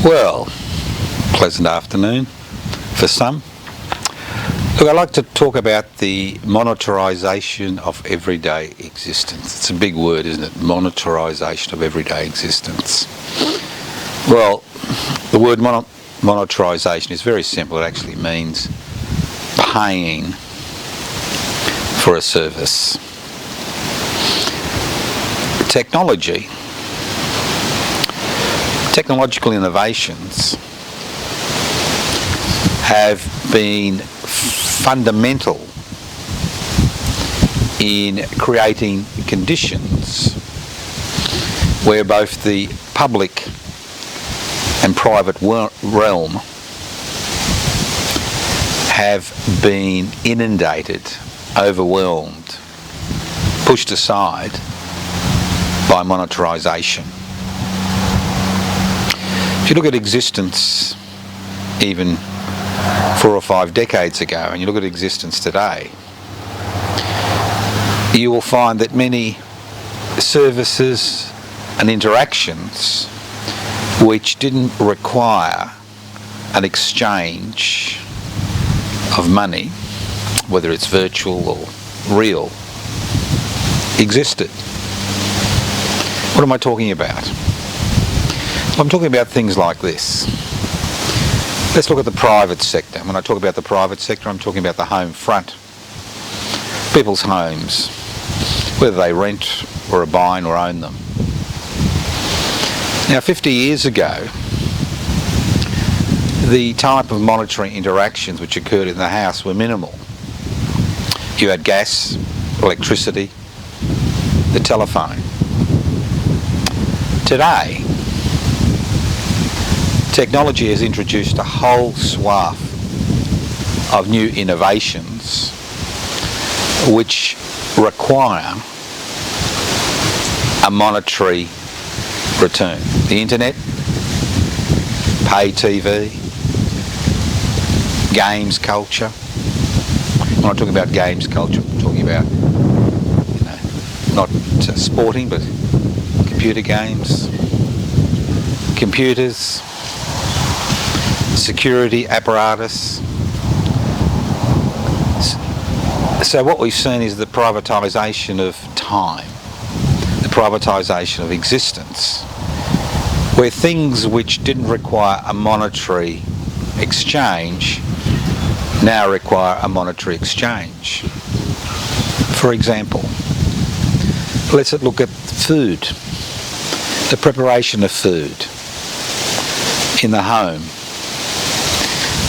Well, pleasant afternoon for some. Look, I'd like to talk about the monetarisation of everyday existence. It's a big word, isn't it? Monetarisation of everyday existence. Well, the word monetarisation is very simple. It actually means paying for a service. Technological innovations have been fundamental in creating conditions where both the public and private realm have been inundated, overwhelmed, pushed aside by monetarisation. If you look at existence even 4 or 5 decades ago and you look at existence today, you will find that many services and interactions which didn't require an exchange of money, whether it's virtual or real, existed. What am I talking about? Well, I'm talking about things like this. Let's look at the private sector. When I talk about the private sector, I'm talking about the home front. People's homes, whether they rent or are buying or own them. Now, 50 years ago, the type of monetary interactions which occurred in the house were minimal. You had gas, electricity, the telephone. Today, technology has introduced a whole swath of new innovations which require a monetary return. The internet, pay TV, games culture. When I'm talking about games culture, I'm talking about, not sporting, but computer games, computers, security apparatus. So what we've seen is the privatisation of time, the privatisation of existence, where things which didn't require a monetary exchange now require a monetary exchange. For example, let's look at food, the preparation of food in the home.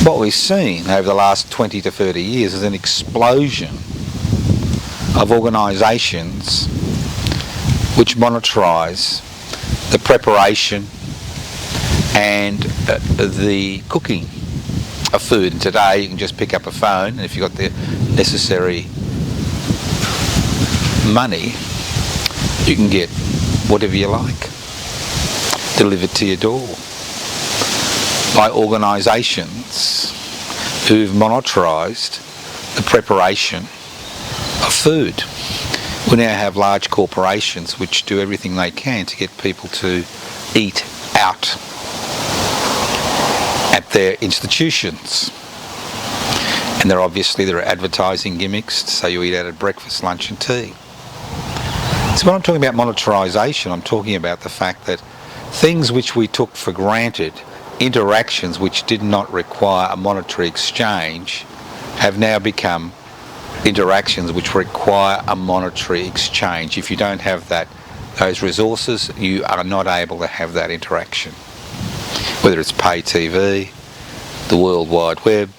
What we've seen over the last 20 to 30 years is an explosion of organisations which monetarise the preparation and the cooking of food. And today you can just pick up a phone, and if you've got the necessary money, you can get whatever you like delivered to your door by organisations who've monetarised the preparation of food. We now have large corporations which do everything they can to get people to eat out at their institutions. And there are advertising gimmicks to say you eat out at breakfast, lunch and tea. So when I'm talking about monetarisation, I'm talking about the fact that things which we took for granted, interactions which did not require a monetary exchange, have now become interactions which require a monetary exchange. If you don't have those resources, you are not able to have that interaction. Whether it's pay TV, the World Wide Web,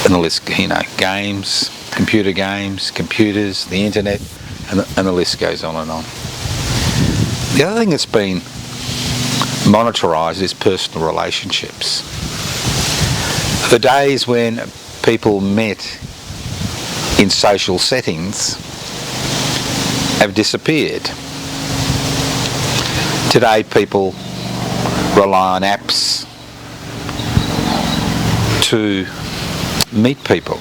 and the list, games, computer games, computers, the internet, and the list goes on and on. The other thing that's been monetarised is personal relationships. The days when people met in social settings have disappeared. Today people rely on apps to meet people.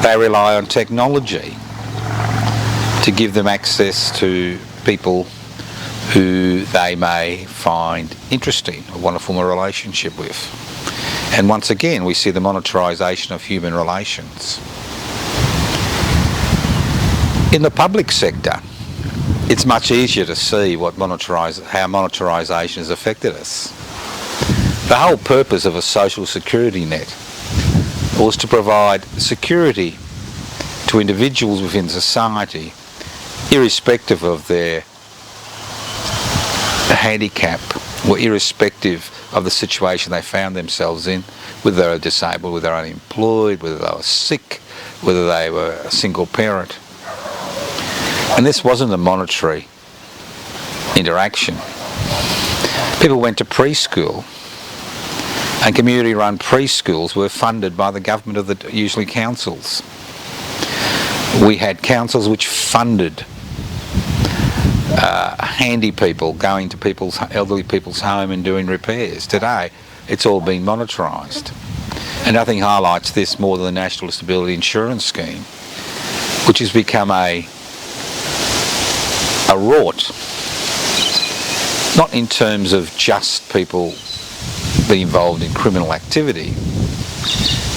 They rely on technology to give them access to people who they may find interesting or want to form a relationship with. And once again, we see the monetarisation of human relations. In the public sector, it's much easier to see how monetarisation has affected us. The whole purpose of a social security net was to provide security to individuals within society, irrespective of their handicap or irrespective of the situation they found themselves in, whether they were disabled, whether they were unemployed, whether they were sick, whether they were a single parent. And this wasn't a monetary interaction. People went to preschool, and community-run preschools were funded by the government of the usually councils. We had councils which funded handy people going to elderly people's home and doing repairs. Today, it's all been monetarised. And nothing highlights this more than the National Disability Insurance Scheme, which has become a rort, not in terms of just people being involved in criminal activity,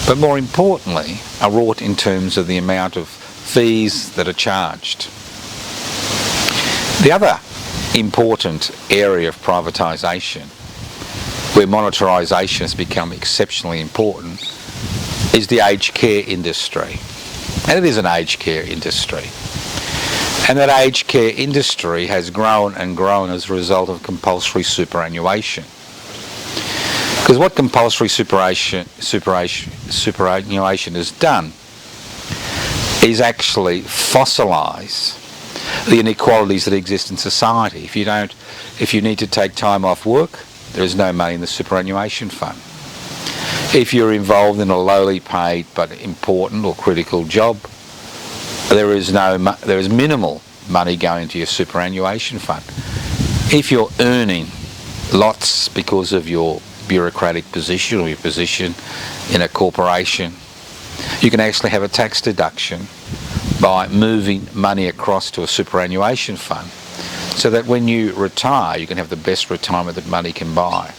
but more importantly, a rort in terms of the amount of fees that are charged. The other important area of privatisation, where monetarisation has become exceptionally important, is the aged care industry. And it is an aged care industry. And that aged care industry has grown and grown as a result of compulsory superannuation. Because what compulsory superannuation has done is actually fossilise the inequalities that exist in society. If you need to take time off work, there is no money in the superannuation fund. If you're involved in a lowly paid but important or critical job, there is minimal money going to your superannuation fund. If you're earning lots because of your bureaucratic position or your position in a corporation, you can actually have a tax deduction by moving money across to a superannuation fund, so that when you retire, you can have the best retirement that money can buy.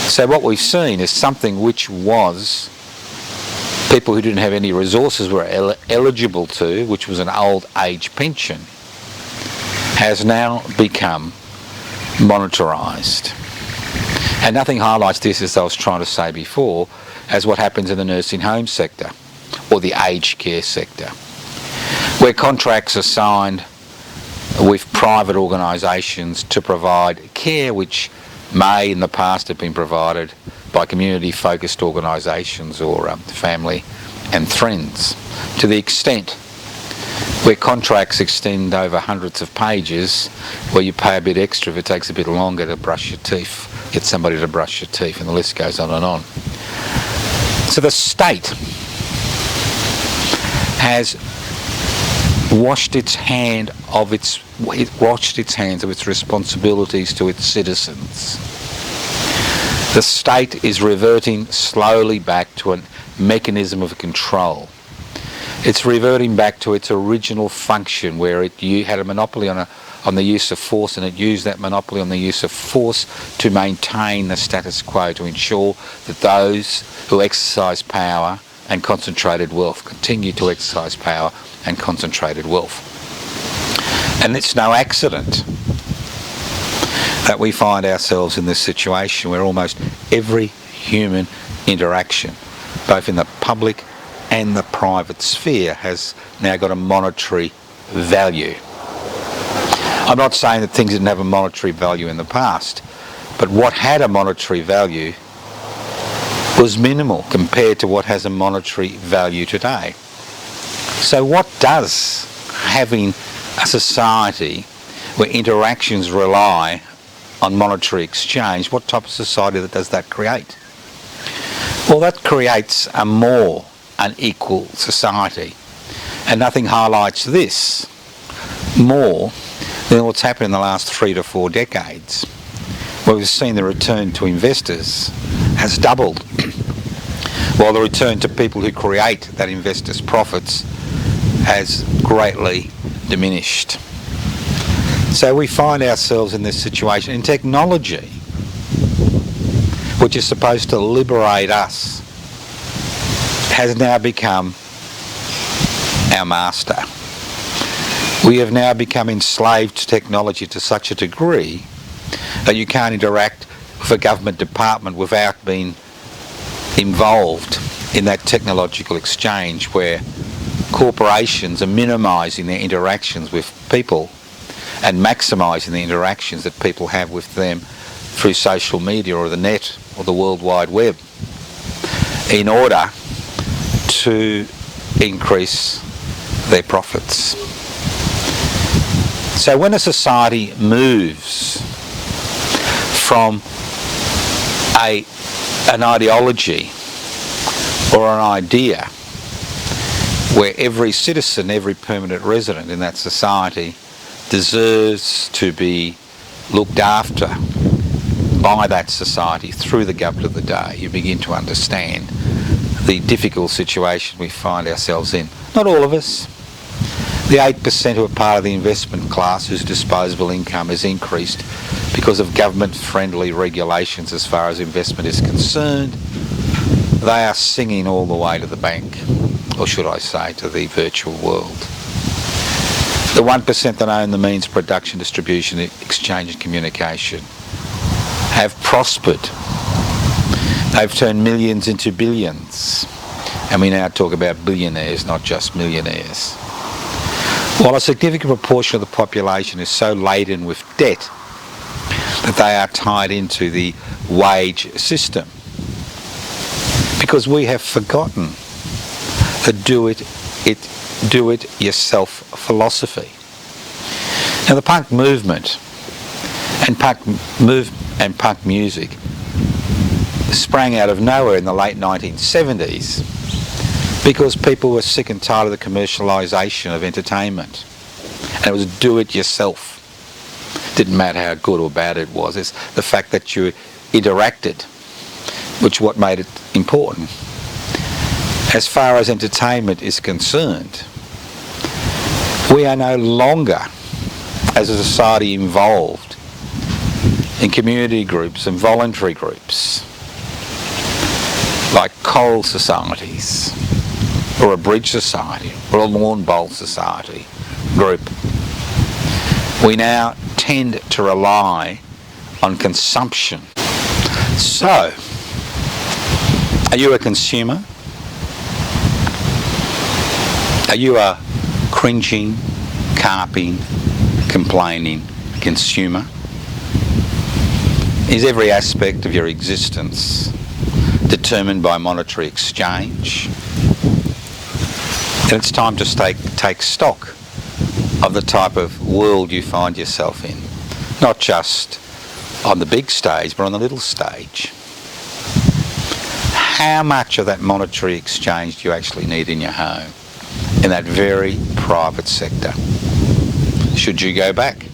So what we've seen is something which was people who didn't have any resources were eligible to, which was an old age pension, has now become monetarised. And nothing highlights this, as I was trying to say before, as what happens in the nursing home sector or the aged care sector, where contracts are signed with private organisations to provide care which may in the past have been provided by community-focused organisations or family and friends, to the extent where contracts extend over hundreds of pages, where you pay a bit extra if it takes a bit longer to brush your teeth, get somebody to brush your teeth, and the list goes on and on. So the state has washed its hands of its responsibilities to its citizens. The state is reverting slowly back to a mechanism of control. It's reverting back to its original function, where it had a monopoly on the use of force, and it used that monopoly on the use of force to maintain the status quo, to ensure that those who exercise power and concentrated wealth continue to exercise power and concentrated wealth. And it's no accident that we find ourselves in this situation where almost every human interaction, both in the public and the private sphere, has now got a monetary value. I'm not saying that things didn't have a monetary value in the past, but what had a monetary value was minimal compared to what has a monetary value today. So what does having a society where interactions rely on monetary exchange, what type of society does that create? Well, that creates a more unequal society. And nothing highlights this more than what's happened in the last 3 to 4 decades, where we've seen the return to investors has doubled, while the return to people who create that investors' profits has greatly diminished. So we find ourselves in this situation. In technology, which is supposed to liberate us, has now become our master. We have now become enslaved to technology to such a degree that you can't interact with a government department without being involved in that technological exchange, where corporations are minimising their interactions with people and maximising the interactions that people have with them through social media or the net or the World Wide Web in order to increase their profits. So when a society moves from an ideology or an idea where every citizen, every permanent resident in that society deserves to be looked after by that society through the government of the day, you begin to understand the difficult situation we find ourselves in. Not all of us. The 8% who are part of the investment class whose disposable income has increased because of government-friendly regulations as far as investment is concerned, they are singing all the way to the bank, or should I say to the virtual world. The 1% that own the means of production, distribution, exchange and communication have prospered. They've turned millions into billions. And we now talk about billionaires, not just millionaires. While a significant proportion of the population is so laden with debt that they are tied into the wage system, because we have forgotten the do-it-yourself philosophy. Now, the punk movement and punk music sprang out of nowhere in the late 1970s because people were sick and tired of the commercialisation of entertainment, and it was do-it-yourself. Didn't matter how good or bad it was. It's the fact that you interacted, which what made it important. As far as entertainment is concerned, we are no longer, as a society, involved in community groups and voluntary groups like choral societies or a bridge society or a lawn bowl society group. We now tend to rely on consumption. So, are you a consumer? Are you a cringing, carping, complaining consumer? Is every aspect of your existence determined by monetary exchange? And it's time to take stock of the type of world you find yourself in. Not just on the big stage, but on the little stage. How much of that monetary exchange do you actually need in your home, in that very private sector? Should you go back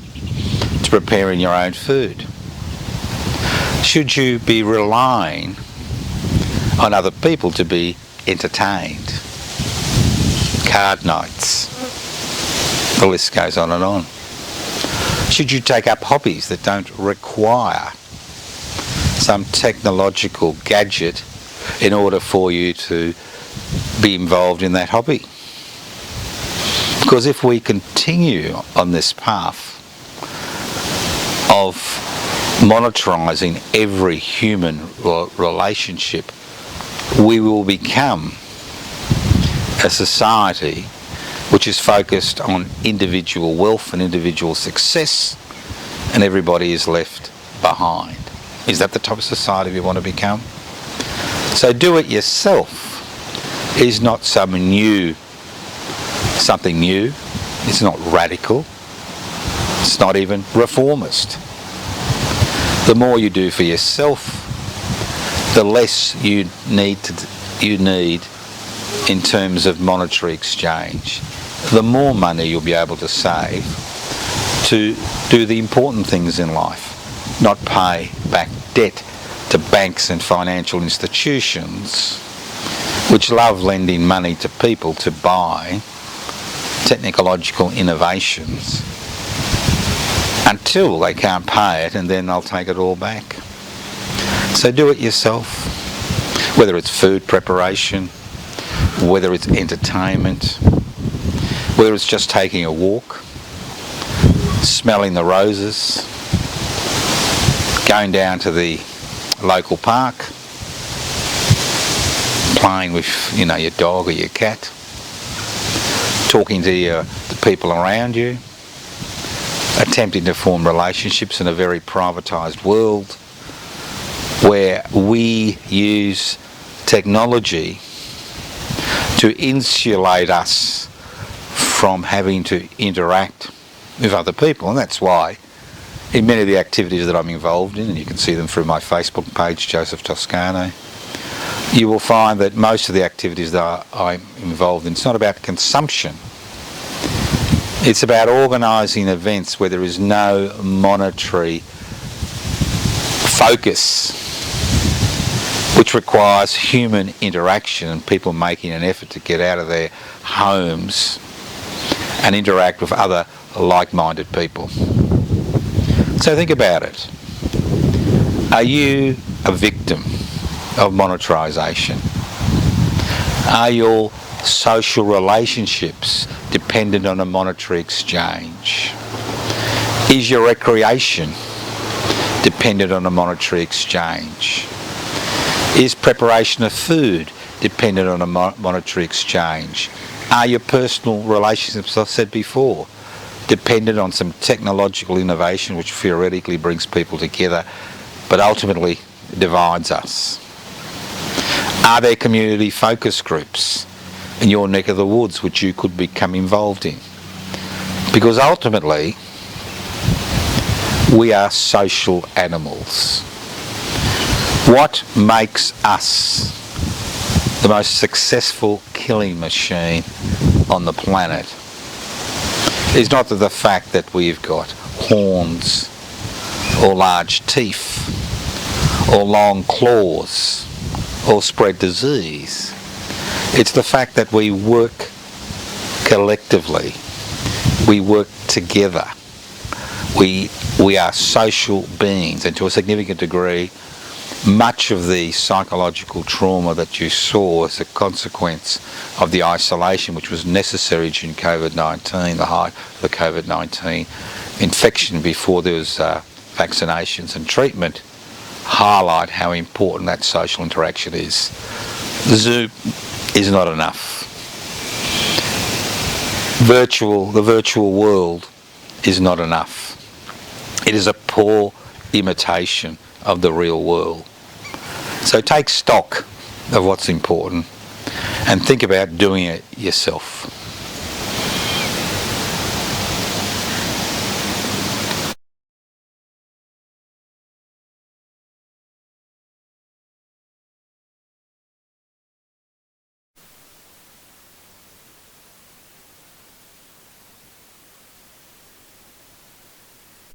to preparing your own food? Should you be relying on other people to be entertained? Card nights. The list goes on and on. Should you take up hobbies that don't require some technological gadget in order for you to be involved in that hobby? Because if we continue on this path of monetarising every human relationship, we will become a society which is focused on individual wealth and individual success, and everybody is left behind. Is that the type of society we want to become? So do it yourself is not something new. It's not radical. It's not even reformist. The more you do for yourself, the less you need in terms of monetary exchange. The more money you'll be able to save to do the important things in life, not pay back debt to banks and financial institutions which love lending money to people to buy technological innovations until they can't pay it, and then they'll take it all back. So do it yourself, whether it's food preparation, whether it's entertainment, whether it's just taking a walk, smelling the roses, going down to the local park, playing with, your dog or your cat, talking to the people around you, attempting to form relationships in a very privatised world where we use technology to insulate us from having to interact with other people. And that's why in many of the activities that I'm involved in, and you can see them through my Facebook page, Joseph Toscano, you will find that most of the activities that I'm involved in, it's not about consumption. It's about organising events where there is no monetary focus, which requires human interaction and people making an effort to get out of their homes and interact with other like-minded people. So think about it. Are you a victim of monetarisation? Are your social relationships dependent on a monetary exchange? Is your recreation dependent on a monetary exchange? Is preparation of food dependent on a monetary exchange? Are your personal relationships, as I said before, dependent on some technological innovation which theoretically brings people together but ultimately divides us? Are there community focus groups in your neck of the woods which you could become involved in? Because ultimately we are social animals. What makes us the most successful killing machine on the planet is not the fact that we've got horns or large teeth or long claws or spread disease. It's the fact that we work collectively, we work together, we are social beings, and to a significant degree much of the psychological trauma that you saw as a consequence of the isolation which was necessary during COVID-19, the height of the COVID-19 infection before there was vaccinations and treatment, highlight how important that social interaction is. Zoom is not enough. The virtual world is not enough. It is a poor imitation of the real world. So take stock of what's important and think about doing it yourself.